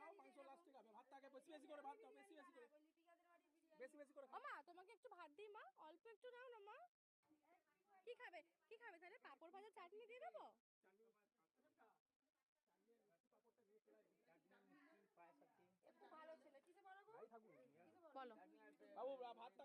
খাও মাংস লাস্টে খাবে ভাতটা আগে বেশি বেশি করে ভাত দাও বেশি বেশি করে বেশি বেশি করে ও মা তোমাকে একটু ভাত দিই মা, অল্প একটু নাও না মা। কি খাবে কি খাবে তাহলে? পাঁপড় ভাজা চাটনি দিয়ে দেবো? ভাই থাকুন বলো বাবু ভাতটা